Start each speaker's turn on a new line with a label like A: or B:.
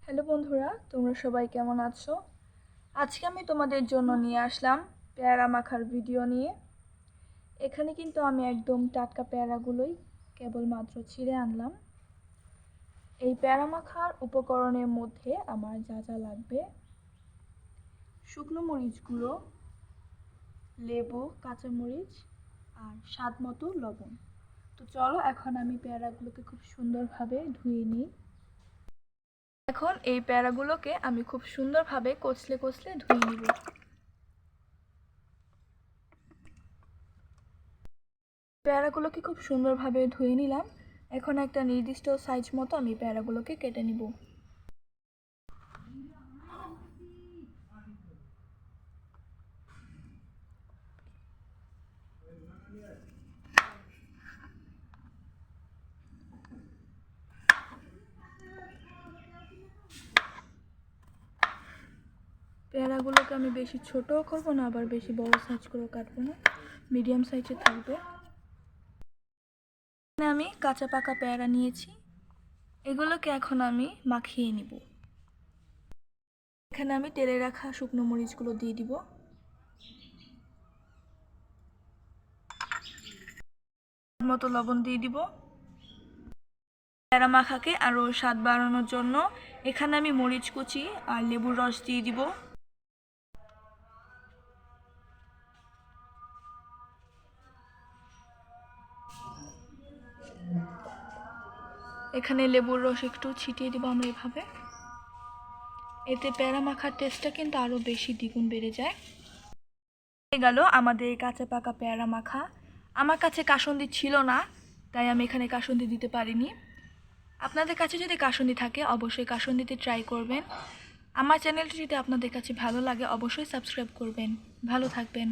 A: Hello বন্ধুরা, তোমরা সবাই কেমন আছো? আজকে আমি তোমাদের জন্য নিয়ে আসলাম পেয়ারা মাখার ভিডিও নিয়ে। এখানে কিন্তু আমি একদম টাটকা পেয়ারাগুলোই কেবলমাত্র ছিঁড়ে আনলাম। এই পেয়ারা মাখার উপকরণের মধ্যে আমার যা যা লাগবে: শুকনো মরিচগুলো, লেবু, কাঁচামরিচ আর স্বাদ মতো লবণ। তো চলো এখন আমি পেয়ারাগুলোকে খুব সুন্দরভাবে ধুয়ে নিই। এখন এই পেয়ারাগুলোকে আমি খুব সুন্দরভাবে কচলে কচলে ধুয়ে নিব। পেয়ারাগুলোকে খুব সুন্দরভাবে ধুয়ে নিলাম। এখন একটা নির্দিষ্ট সাইজ মতো আমি পেয়ারাগুলোকে কেটে নিব। পেয়ারাগুলোকে আমি বেশি ছোটও করবো না, আবার বেশি বড় সাইজ করেও কাটবো না, মিডিয়াম সাইজে থাকবে। আমি কাঁচা পাকা পেয়ারা নিয়েছি, এগুলোকে এখন আমি মাখিয়ে নিব। এখানে আমি তেলে রাখা শুকনো মরিচগুলো দিয়ে দিব। মতো লবণ দিয়ে দিব। পেয়ারা মাখাকে আরও স্বাদ বাড়ানোর জন্য এখানে আমি মরিচ কুচি আর লেবুর রস দিয়ে দিব। এখানে লেবুর রস একটু ছিটিয়ে দিব আমরা এভাবে। এতে পেয়ারা মাখার টেস্টটা কিন্তু আরও বেশি দ্বিগুণ বেড়ে যায়। হয়ে গেল আমাদের কাঁচা পাকা পেয়ারা মাখা। আমার কাছে কাসুন্দি ছিল না, তাই আমি এখানে কাসুন্দি দিতে পারিনি। আপনাদের কাছে যদি কাসুন্দি থাকে অবশ্যই কাসুন্দিতে ট্রাই করবেন। আমার চ্যানেলটি যদি আপনাদের কাছে ভালো লাগে অবশ্যই সাবস্ক্রাইব করবেন। ভালো থাকবেন।